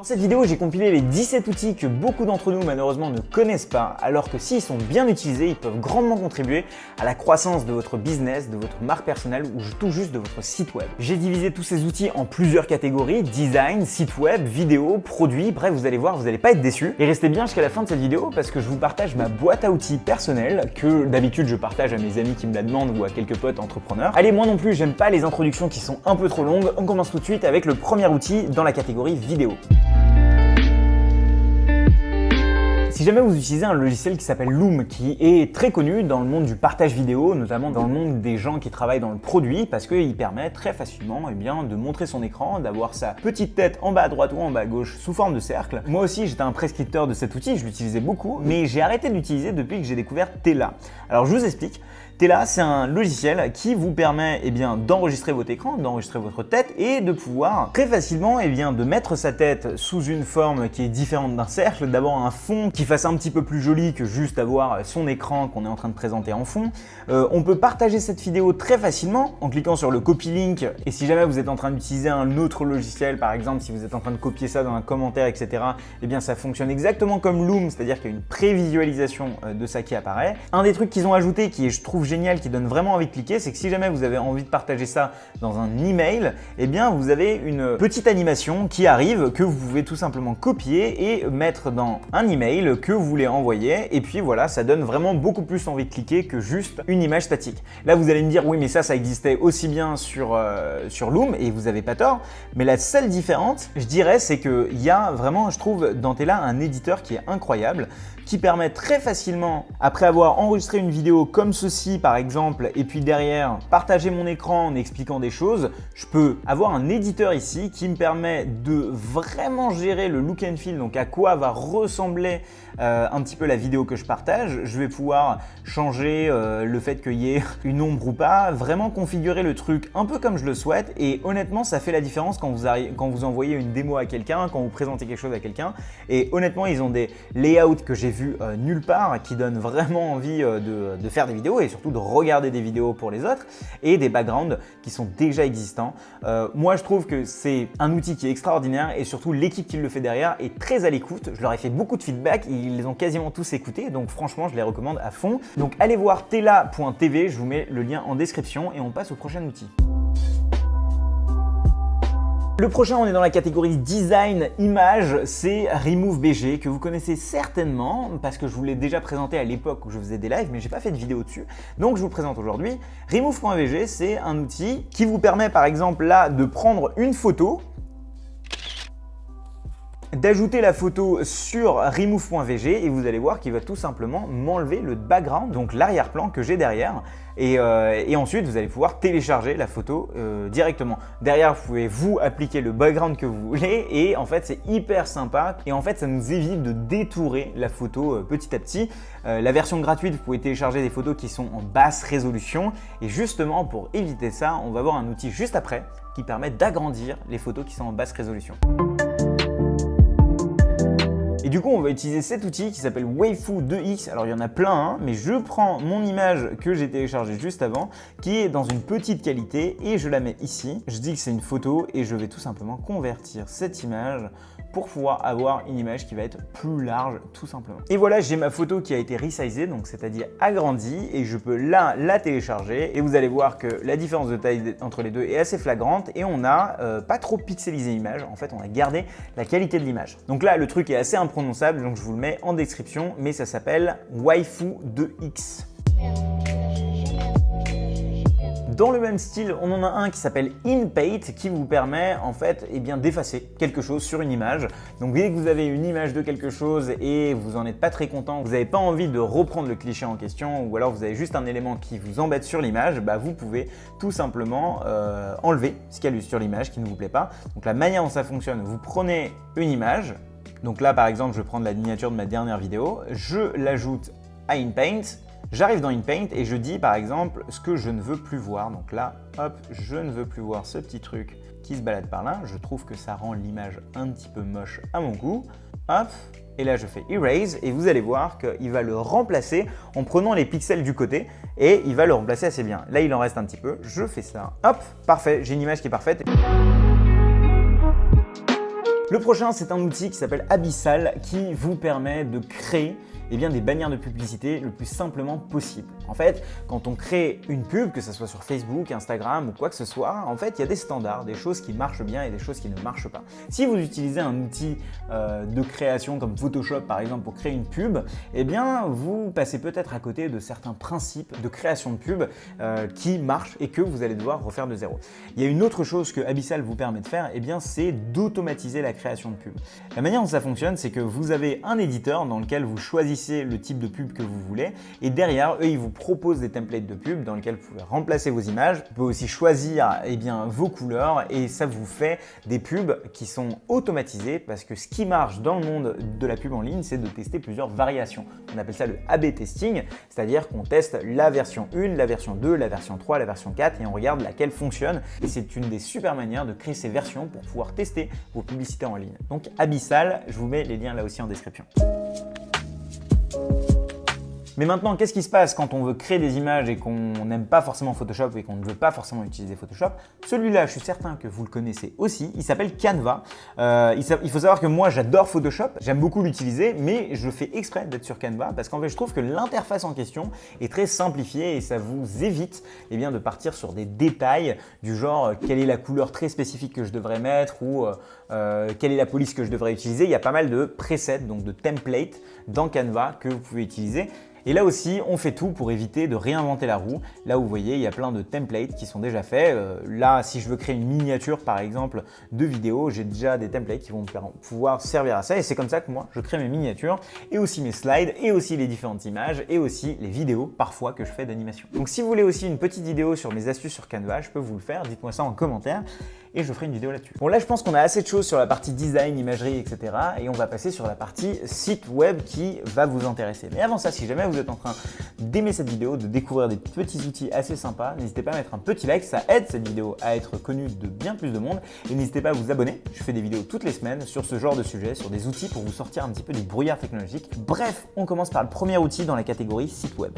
Dans cette vidéo, j'ai compilé les 17 outils que beaucoup d'entre nous malheureusement ne connaissent pas, alors que s'ils sont bien utilisés, ils peuvent grandement contribuer à la croissance de votre business, de votre marque personnelle ou tout juste de votre site web. J'ai divisé tous ces outils en plusieurs catégories: design, site web, vidéo, produits, bref, vous allez voir, vous n'allez pas être déçus. Et restez bien jusqu'à la fin de cette vidéo parce que je vous partage ma boîte à outils personnelle que d'habitude je partage à mes amis qui me la demandent ou à quelques potes entrepreneurs. Allez, moi non plus, j'aime pas les introductions qui sont un peu trop longues. On commence tout de suite avec le premier outil dans la catégorie vidéo. Si jamais vous utilisez un logiciel qui s'appelle Loom, qui est très connu dans le monde du partage vidéo, notamment dans le monde des gens qui travaillent dans le produit, parce qu'il permet très facilement de montrer son écran, d'avoir sa petite tête en bas à droite ou en bas à gauche sous forme de cercle. Moi aussi, j'étais un prescripteur de cet outil, je l'utilisais beaucoup, mais j'ai arrêté de l'utiliser depuis que j'ai découvert Tela. Alors je vous explique. Tela, c'est un logiciel qui vous permet d'enregistrer votre écran, d'enregistrer votre tête et de pouvoir très facilement de mettre sa tête sous une forme qui est différente d'un cercle, d'avoir un fond qui fasse un petit peu plus joli que juste avoir son écran qu'on est en train de présenter en fond. On peut partager cette vidéo très facilement en cliquant sur le copy link, et si jamais vous êtes en train d'utiliser un autre logiciel, par exemple si vous êtes en train de copier ça dans un commentaire, etc., ça fonctionne exactement comme Loom, c'est-à-dire qu'il y a une prévisualisation de ça qui apparaît. Un des trucs qu'ils ont ajouté qui est, je trouve, génial, qui donne vraiment envie de cliquer, c'est que si jamais vous avez envie de partager ça dans un email, vous avez une petite animation qui arrive que vous pouvez tout simplement copier et mettre dans un email que vous voulez envoyer, et puis voilà, ça donne vraiment beaucoup plus envie de cliquer que juste une image statique. Là vous allez me dire oui, mais ça existait aussi bien sur Loom, et vous n'avez pas tort, mais la seule différence, je dirais, c'est qu'il y a vraiment, je trouve, dans Tela un éditeur qui est incroyable, qui permet très facilement, après avoir enregistré une vidéo comme ceci par exemple, et puis derrière partager mon écran en expliquant des choses, je peux avoir un éditeur ici qui me permet de vraiment gérer le look and feel, donc à quoi va ressembler un petit peu la vidéo que je partage. Je vais pouvoir changer le fait qu'il y ait une ombre ou pas, vraiment configurer le truc un peu comme je le souhaite, et honnêtement ça fait la différence quand vous envoyez une démo à quelqu'un, quand vous présentez quelque chose à quelqu'un, et honnêtement ils ont des layouts que j'ai vu nulle part qui donnent vraiment envie de faire des vidéos et surtout de regarder des vidéos pour les autres, et des backgrounds qui sont déjà existants. Moi je trouve que c'est un outil qui est extraordinaire, et surtout l'équipe qui le fait derrière est très à l'écoute. Je leur ai fait beaucoup de feedback, ils les ont quasiment tous écoutés, donc franchement je les recommande à fond. Donc allez voir tela.tv, je vous mets le lien en description, et on passe au prochain outil. Le prochain, on est dans la catégorie design image, c'est RemoveBG, que vous connaissez certainement parce que je vous l'ai déjà présenté à l'époque où je faisais des lives, mais j'ai pas fait de vidéo dessus, donc je vous le présente aujourd'hui. Remove.bg, c'est un outil qui vous permet par exemple là de prendre une photo, d'ajouter la photo sur remove.vg, et vous allez voir qu'il va tout simplement m'enlever le background, donc l'arrière-plan que j'ai derrière, et ensuite vous allez pouvoir télécharger la photo directement. Derrière, vous pouvez appliquer le background que vous voulez, et en fait c'est hyper sympa, et en fait ça nous évite de détourer la photo petit à petit. La version gratuite, vous pouvez télécharger des photos qui sont en basse résolution, et justement pour éviter ça, on va avoir un outil juste après qui permet d'agrandir les photos qui sont en basse résolution. Et du coup, on va utiliser cet outil qui s'appelle Waifu 2X. Alors, il y en a plein, mais je prends mon image que j'ai téléchargée juste avant, qui est dans une petite qualité, et je la mets ici. Je dis que c'est une photo, et je vais tout simplement convertir cette image pour pouvoir avoir une image qui va être plus large, tout simplement. Et voilà, j'ai ma photo qui a été resizée, donc c'est-à-dire agrandie, et je peux là la télécharger, et vous allez voir que la différence de taille entre les deux est assez flagrante, et on n'a pas trop pixelisé l'image. En fait, on a gardé la qualité de l'image. Donc là, le truc est assez imprononçable, donc je vous le mets en description, mais ça s'appelle Waifu 2X. Dans le même style, on en a un qui s'appelle InPaint, qui vous permet en fait d'effacer quelque chose sur une image. Donc dès que vous avez une image de quelque chose et vous en êtes pas très content, vous n'avez pas envie de reprendre le cliché en question, ou alors vous avez juste un élément qui vous embête sur l'image, vous pouvez tout simplement enlever ce qu'il y a sur l'image qui ne vous plaît pas. Donc la manière dont ça fonctionne, vous prenez une image, donc là par exemple je vais prendre la miniature de ma dernière vidéo, je l'ajoute à InPaint. J'arrive dans InPaint et je dis par exemple ce que je ne veux plus voir. Donc là, hop, je ne veux plus voir ce petit truc qui se balade par là. Je trouve que ça rend l'image un petit peu moche à mon goût. Hop, et là je fais Erase, et vous allez voir qu'il va le remplacer en prenant les pixels du côté, et il va le remplacer assez bien. Là il en reste un petit peu, je fais ça. Hop, parfait, j'ai une image qui est parfaite. Le prochain, c'est un outil qui s'appelle Abyssal qui vous permet de créer des bannières de publicité le plus simplement possible. En fait, quand on crée une pub, que ce soit sur Facebook, Instagram ou quoi que ce soit, en fait, il y a des standards, des choses qui marchent bien et des choses qui ne marchent pas. Si vous utilisez un outil de création comme Photoshop par exemple pour créer une pub, vous passez peut-être à côté de certains principes de création de pub qui marchent et que vous allez devoir refaire de zéro. Il y a une autre chose que Abyssal vous permet de faire, c'est d'automatiser la création de pub. La manière dont ça fonctionne, c'est que vous avez un éditeur dans lequel vous choisissez le type de pub que vous voulez et derrière, eux, ils vous proposent des templates de pub dans lesquels vous pouvez remplacer vos images. Vous pouvez aussi choisir vos couleurs et ça vous fait des pubs qui sont automatisées parce que ce qui marche dans le monde de la pub en ligne, c'est de tester plusieurs variations. On appelle ça le A/B testing, c'est-à-dire qu'on teste la version 1, la version 2, la version 3, la version 4 et on regarde laquelle fonctionne. Et c'est une des super manières de créer ces versions pour pouvoir tester vos publicités en ligne. Donc Abyssal, je vous mets les liens là aussi en description. Mais maintenant, qu'est-ce qui se passe quand on veut créer des images et qu'on n'aime pas forcément Photoshop et qu'on ne veut pas forcément utiliser Photoshop? Celui-là, je suis certain que vous le connaissez aussi, il s'appelle Canva. Il faut savoir que moi, j'adore Photoshop, j'aime beaucoup l'utiliser, mais je fais exprès d'être sur Canva parce qu'en fait, je trouve que l'interface en question est très simplifiée et ça vous évite de partir sur des détails du genre quelle est la couleur très spécifique que je devrais mettre ou quelle est la police que je devrais utiliser. Il y a pas mal de presets, donc de templates dans Canva que vous pouvez utiliser. Et là aussi, on fait tout pour éviter de réinventer la roue. Là, vous voyez, il y a plein de templates qui sont déjà faits. Là, si je veux créer une miniature, par exemple, de vidéo, j'ai déjà des templates qui vont pouvoir servir à ça. Et c'est comme ça que moi, je crée mes miniatures et aussi mes slides et aussi les différentes images et aussi les vidéos, parfois, que je fais d'animation. Donc, si vous voulez aussi une petite vidéo sur mes astuces sur Canva, je peux vous le faire. Dites-moi ça en commentaire et je ferai une vidéo là-dessus. Bon, là, je pense qu'on a assez de choses sur la partie design, imagerie, etc. Et on va passer sur la partie site web qui va vous intéresser. Mais avant ça, si jamais vous êtes en train d'aimer cette vidéo, de découvrir des petits outils assez sympas, n'hésitez pas à mettre un petit like, ça aide cette vidéo à être connue de bien plus de monde. Et n'hésitez pas à vous abonner, je fais des vidéos toutes les semaines sur ce genre de sujet, sur des outils pour vous sortir un petit peu du brouillard technologique. Bref, on commence par le premier outil dans la catégorie site web.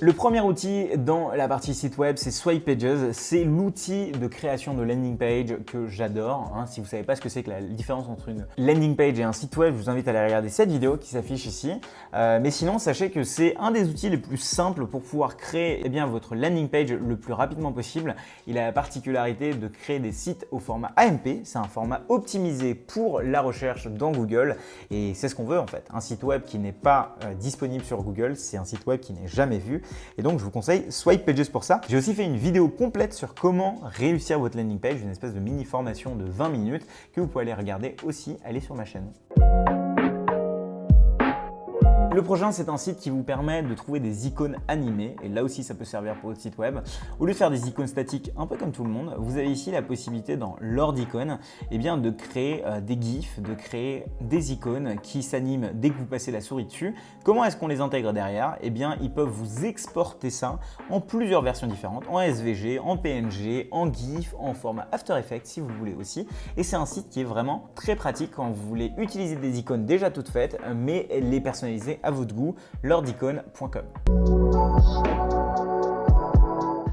Le premier outil dans la partie site web, c'est Swipepages. C'est l'outil de création de landing page que j'adore. Si vous ne savez pas ce que c'est que la différence entre une landing page et un site web, je vous invite à aller regarder cette vidéo qui s'affiche ici. Mais sinon, sachez que c'est un des outils les plus simples pour pouvoir créer votre landing page le plus rapidement possible. Il a la particularité de créer des sites au format AMP. C'est un format optimisé pour la recherche dans Google et c'est ce qu'on veut en fait. Un site web qui n'est pas disponible sur Google, c'est un site web qui n'est jamais vu. Et donc, je vous conseille Swipepages pour ça. J'ai aussi fait une vidéo complète sur comment réussir votre landing page, une espèce de mini formation de 20 minutes que vous pouvez aller regarder aussi, aller sur ma chaîne. Le prochain, c'est un site qui vous permet de trouver des icônes animées et là aussi ça peut servir pour votre site web. Au lieu de faire des icônes statiques un peu comme tout le monde, vous avez ici la possibilité dans l'ordre d'icônes de créer des GIFs, de créer des icônes qui s'animent dès que vous passez la souris dessus. Comment est-ce qu'on les intègre derrière? Ils peuvent vous exporter ça en plusieurs versions différentes, en SVG, en PNG, en GIF, en format After Effects si vous le voulez aussi. Et c'est un site qui est vraiment très pratique quand vous voulez utiliser des icônes déjà toutes faites mais les personnaliser à votre goût, lordicon.com.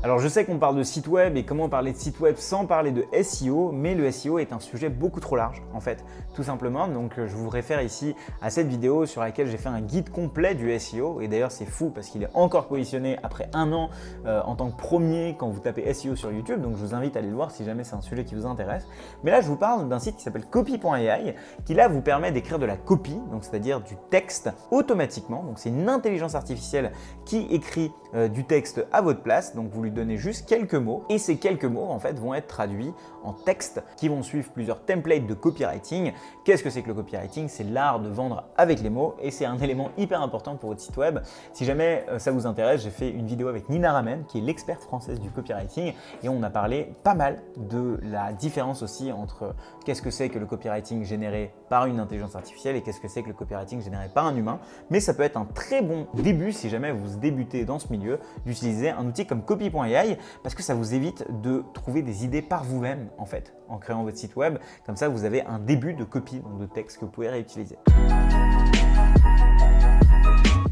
Alors je sais qu'on parle de site web et comment parler de site web sans parler de SEO, mais le SEO est un sujet beaucoup trop large en fait, tout simplement. Donc je vous réfère ici à cette vidéo sur laquelle j'ai fait un guide complet du SEO et d'ailleurs c'est fou parce qu'il est encore positionné après un an en tant que premier quand vous tapez SEO sur YouTube, donc je vous invite à aller le voir si jamais c'est un sujet qui vous intéresse. Mais là je vous parle d'un site qui s'appelle copy.ai qui là vous permet d'écrire de la copie, donc c'est-à-dire du texte automatiquement. Donc c'est une intelligence artificielle qui écrit du texte à votre place, donc vous lui donnez juste quelques mots et ces quelques mots en fait vont être traduits en texte qui vont suivre plusieurs templates de copywriting. Qu'est-ce que c'est que le copywriting? C'est l'art de vendre avec les mots et c'est un élément hyper important pour votre site web. Si jamais ça vous intéresse, j'ai fait une vidéo avec Nina Ramen qui est l'experte française du copywriting et on a parlé pas mal de la différence aussi entre qu'est-ce que c'est que le copywriting généré par une intelligence artificielle et qu'est-ce que c'est que le copywriting généré par un humain. Mais ça peut être un très bon début si jamais vous débutez dans ce milieu d'utiliser un outil comme copy.ai parce que ça vous évite de trouver des idées par vous-même en fait en créant votre site web. Comme ça, vous avez un début de copie, donc de texte que vous pouvez réutiliser.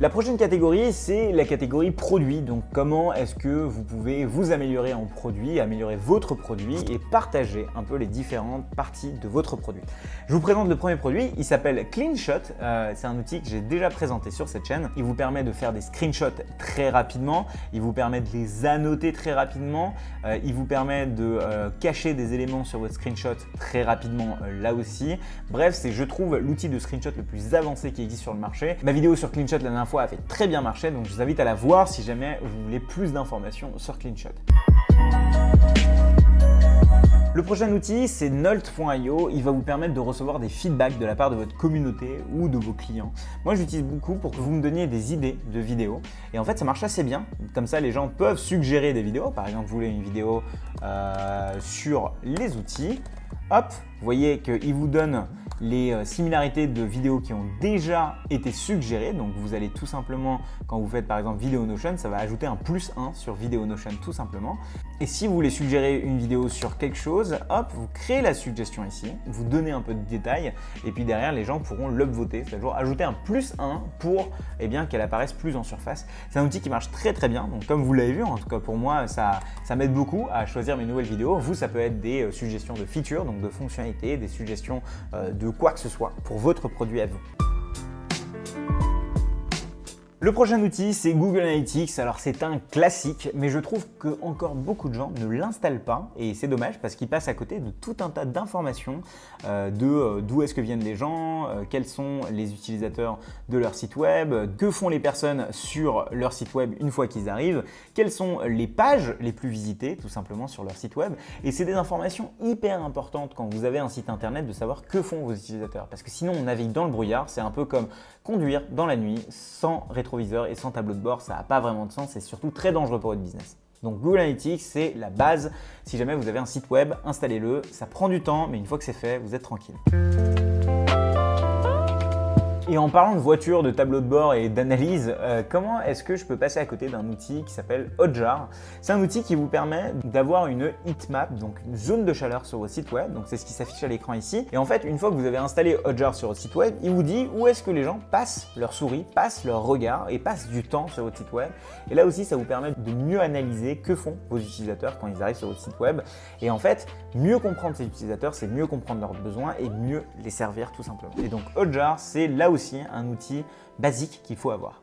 La prochaine catégorie, c'est la catégorie produit. Donc comment est-ce que vous pouvez vous améliorer en produit, améliorer votre produit et partager un peu les différentes parties de votre produit. Je vous présente le premier produit, il s'appelle CleanShot. C'est un outil que j'ai déjà présenté sur cette chaîne. Il vous permet de faire des screenshots très rapidement, il vous permet de les annoter très rapidement, il vous permet de cacher des éléments sur votre screenshot très rapidement là aussi. Bref, c'est je trouve l'outil de screenshot le plus avancé qui existe sur le marché. Ma vidéo sur CleanShot la dernière fois a fait très bien marcher, donc je vous invite à la voir si jamais vous voulez plus d'informations sur CleanShot. Le prochain outil, c'est Nolt.io. Il va vous permettre de recevoir des feedbacks de la part de votre communauté ou de vos clients. Moi, je l'utilise beaucoup pour que vous me donniez des idées de vidéos. Et en fait, ça marche assez bien. Comme ça, les gens peuvent suggérer des vidéos. Par exemple, vous voulez une vidéo sur les outils. Hop, vous voyez qu'il vous donne les similarités de vidéos qui ont déjà été suggérées. Donc vous allez tout simplement, quand vous faites par exemple Vidéo Notion, ça va ajouter un +1 sur Vidéo Notion tout simplement. Et si vous voulez suggérer une vidéo sur quelque chose, hop, vous créez la suggestion ici, vous donnez un peu de détails et puis derrière les gens pourront l'upvoter, c'est-à-dire ajouter un +1 pour qu'elle apparaisse plus en surface. C'est un outil qui marche très très bien. Donc comme vous l'avez vu, en tout cas pour moi, ça m'aide beaucoup à choisir mes nouvelles vidéos. Vous, ça peut être des suggestions de features, donc de fonctionnalités, des suggestions de quoi que ce soit pour votre produit à vous. Le prochain outil, c'est Google Analytics. Alors c'est un classique, mais je trouve que encore beaucoup de gens ne l'installent pas et c'est dommage parce qu'ils passent à côté de tout un tas d'informations d'où est-ce que viennent les gens, quels sont les utilisateurs de leur site web, que font les personnes sur leur site web une fois qu'ils arrivent, quelles sont les pages les plus visitées tout simplement sur leur site web. Et c'est des informations hyper importantes quand vous avez un site internet de savoir que font vos utilisateurs parce que sinon on navigue dans le brouillard. C'est un peu comme conduire dans la nuit sans rétroviseur et sans tableau de bord, ça n'a pas vraiment de sens, c'est surtout très dangereux pour votre business. Donc Google Analytics, c'est la base. Si jamais vous avez un site web, installez-le. Ça prend du temps, mais une fois que c'est fait, vous êtes tranquille. Et en parlant de voiture, de tableau de bord et d'analyse, comment est-ce que je peux passer à côté d'un outil qui s'appelle Hotjar? C'est un outil qui vous permet d'avoir une heatmap, donc une zone de chaleur sur votre site web. Donc c'est ce qui s'affiche à l'écran ici. Et en fait, une fois que vous avez installé Hotjar sur votre site web, il vous dit où est-ce que les gens passent leur souris, passent leur regard et passent du temps sur votre site web. Et là aussi, ça vous permet de mieux analyser que font vos utilisateurs quand ils arrivent sur votre site web. Et en fait, mieux comprendre ces utilisateurs, c'est mieux comprendre leurs besoins et mieux les servir tout simplement. Et donc Hotjar, c'est là aussi un outil basique qu'il faut avoir.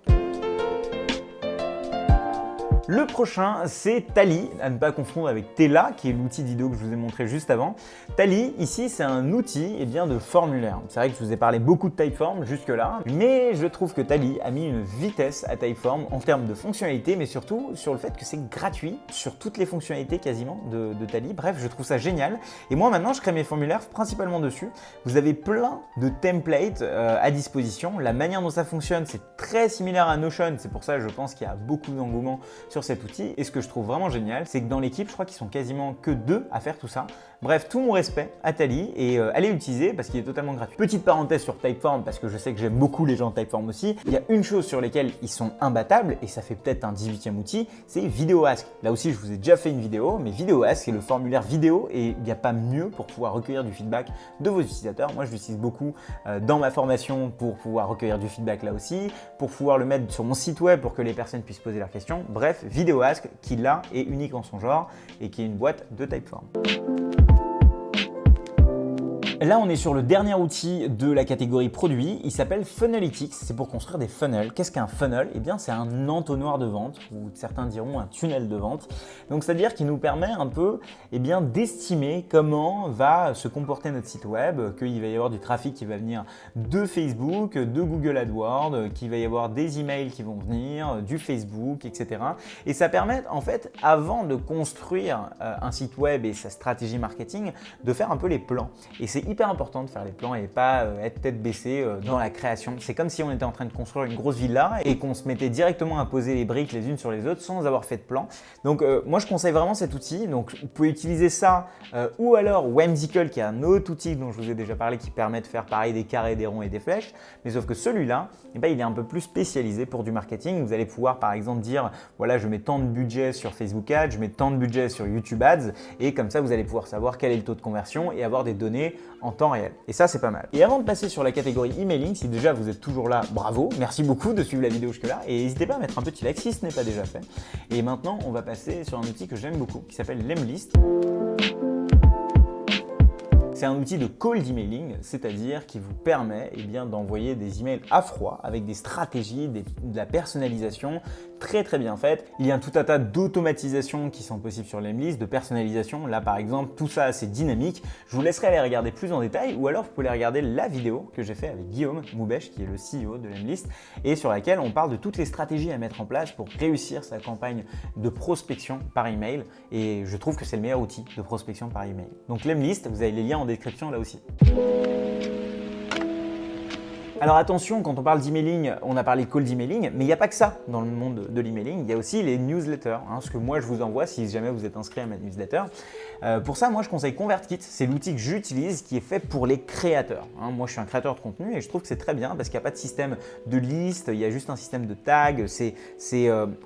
Le prochain, c'est Tally, à ne pas confondre avec Tela, qui est l'outil vidéo que je vous ai montré juste avant. Tally, ici, c'est un outil de formulaire. C'est vrai que je vous ai parlé beaucoup de Typeform jusque-là, mais je trouve que Tally a mis une vitesse à Typeform en termes de fonctionnalités, mais surtout sur le fait que c'est gratuit sur toutes les fonctionnalités quasiment de Tally. Bref, je trouve ça génial. Et moi, maintenant, je crée mes formulaires principalement dessus. Vous avez plein de templates à disposition. La manière dont ça fonctionne, c'est très similaire à Notion. C'est pour ça que je pense qu'il y a beaucoup d'engouement sur cet outil. Et ce que je trouve vraiment génial, c'est que dans l'équipe, je crois qu'ils sont quasiment que 2 à faire tout ça. Bref, tout mon respect à Tally et allez l'utiliser parce qu'il est totalement gratuit. Petite parenthèse sur Typeform parce que je sais que j'aime beaucoup les gens de Typeform aussi. Il y a une chose sur laquelle ils sont imbattables et ça fait peut-être un 18e outil, c'est VideoAsk. Là aussi, je vous ai déjà fait une vidéo, mais VideoAsk, c'est le formulaire vidéo et il n'y a pas mieux pour pouvoir recueillir du feedback de vos utilisateurs. Moi, je l'utilise beaucoup dans ma formation pour pouvoir recueillir du feedback là aussi, pour pouvoir le mettre sur mon site web pour que les personnes puissent poser leurs questions. Bref, VideoAsk qui là est unique en son genre et qui est une boîte de Typeform. Là, on est sur le dernier outil de la catégorie produit. Il s'appelle Funnelytics. C'est pour construire des funnels. Qu'est-ce qu'un funnel? Eh bien, c'est un entonnoir de vente, ou certains diront un tunnel de vente. Donc, c'est-à-dire qu'il nous permet un peu d'estimer comment va se comporter notre site web, qu'il va y avoir du trafic qui va venir de Facebook, de Google AdWords, qu'il va y avoir des emails qui vont venir, du Facebook, etc. Et ça permet, en fait, avant de construire un site web et sa stratégie marketing, de faire un peu les plans. Et c'est hyper important de faire les plans et pas être tête baissée dans la création. C'est comme si on était en train de construire une grosse villa et qu'on se mettait directement à poser les briques les unes sur les autres sans avoir fait de plan. Donc moi je conseille vraiment cet outil. Donc vous pouvez utiliser ça ou alors Whimsical qui est un autre outil dont je vous ai déjà parlé qui permet de faire pareil des carrés, des ronds et des flèches. Mais sauf que celui-là, il est un peu plus spécialisé pour du marketing. Vous allez pouvoir par exemple dire voilà je mets tant de budget sur Facebook Ads, je mets tant de budget sur YouTube Ads et comme ça vous allez pouvoir savoir quel est le taux de conversion et avoir des données en temps réel. Et ça, c'est pas mal. Et avant de passer sur la catégorie emailing, si déjà vous êtes toujours là, bravo, merci beaucoup de suivre la vidéo jusque-là. Et n'hésitez pas à mettre un petit like si ce n'est pas déjà fait. Et maintenant, on va passer sur un outil que j'aime beaucoup qui s'appelle Lemlist. C'est un outil de cold emailing, c'est-à-dire qui vous permet d'envoyer des emails à froid avec des stratégies, de la personnalisation très bien faite. Il y a tout un tas d'automatisations qui sont possibles sur Lemlist, de personnalisation. Là par exemple, tout ça c'est dynamique. Je vous laisserai aller regarder plus en détail ou alors vous pouvez aller regarder la vidéo que j'ai fait avec Guillaume Moubèche qui est le CEO de Lemlist et sur laquelle on parle de toutes les stratégies à mettre en place pour réussir sa campagne de prospection par email et je trouve que c'est le meilleur outil de prospection par email. Donc Lemlist, vous avez les liens en description là aussi. Alors attention, quand on parle d'emailing, on a parlé cold emailing, mais il n'y a pas que ça dans le monde de l'emailing, il y a aussi les newsletters, ce que moi je vous envoie si jamais vous êtes inscrit à ma newsletter. Pour ça, moi je conseille ConvertKit, c'est l'outil que j'utilise qui est fait pour les créateurs. Moi je suis un créateur de contenu et je trouve que c'est très bien parce qu'il n'y a pas de système de liste, il y a juste un système de tag,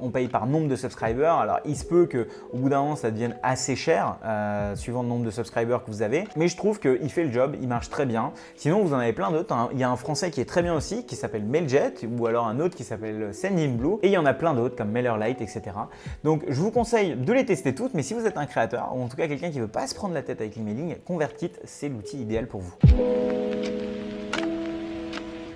on paye par nombre de subscribers. Alors il se peut qu'au bout d'un moment ça devienne assez cher, suivant le nombre de subscribers que vous avez, mais je trouve qu'il fait le job, il marche très bien. Sinon vous en avez plein d'autres, il y a un français qui est très bien aussi, qui s'appelle Mailjet, ou alors un autre qui s'appelle Sendinblue, et il y en a plein d'autres comme MailerLite, etc. Donc je vous conseille de les tester toutes, mais si vous êtes un créateur, ou en tout cas quelqu'un qui ne veut pas se prendre la tête avec l'emailing, ConvertKit, c'est l'outil idéal pour vous.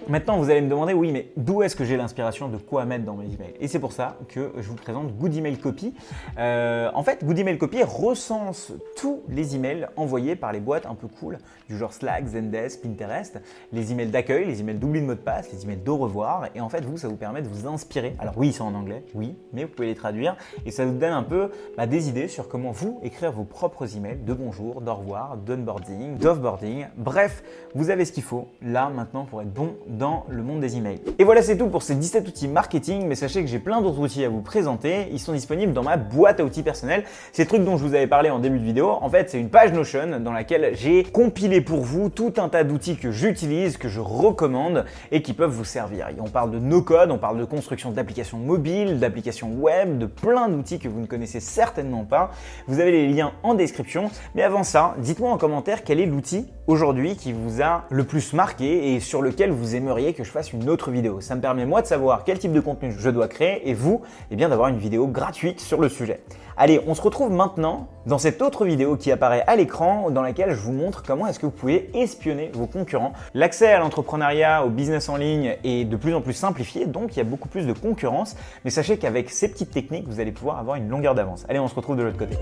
Maintenant, vous allez me demander, oui, mais d'où est-ce que j'ai l'inspiration de quoi mettre dans mes emails? Et c'est pour ça que je vous présente Good Email Copy. En fait, Good Email Copy recense tous les emails envoyés par les boîtes un peu cool, du genre Slack, Zendesk, Pinterest, les emails d'accueil, les emails d'oubli de mot de passe, les emails d'au revoir. Et en fait, ça vous permet de vous inspirer. Alors oui, ils sont en anglais, oui, mais vous pouvez les traduire. Et ça vous donne un peu des idées sur comment vous écrire vos propres emails de bonjour, d'au revoir, d'onboarding, d'offboarding. Bref, vous avez ce qu'il faut là maintenant pour être bon dans le monde des emails. Et voilà, c'est tout pour ces 17 outils marketing, mais sachez que j'ai plein d'autres outils à vous présenter. Ils sont disponibles dans ma boîte à outils personnelle. Ces trucs dont je vous avais parlé en début de vidéo, en fait, c'est une page Notion dans laquelle j'ai compilé pour vous tout un tas d'outils que j'utilise, que je recommande et qui peuvent vous servir. Et on parle de no-code, on parle de construction d'applications mobiles, d'applications web, de plein d'outils que vous ne connaissez certainement pas. Vous avez les liens en description. Mais avant ça, dites-moi en commentaire quel est l'outil aujourd'hui qui vous a le plus marqué et sur lequel vous aimeriez que je fasse une autre vidéo. Ça me permet moi de savoir quel type de contenu je dois créer et vous, d'avoir une vidéo gratuite sur le sujet. Allez, on se retrouve maintenant dans cette autre vidéo qui apparaît à l'écran dans laquelle je vous montre comment est-ce que vous pouvez espionner vos concurrents. L'accès à l'entrepreneuriat, au business en ligne est de plus en plus simplifié, donc il y a beaucoup plus de concurrence. Mais sachez qu'avec ces petites techniques, vous allez pouvoir avoir une longueur d'avance. Allez, on se retrouve de l'autre côté.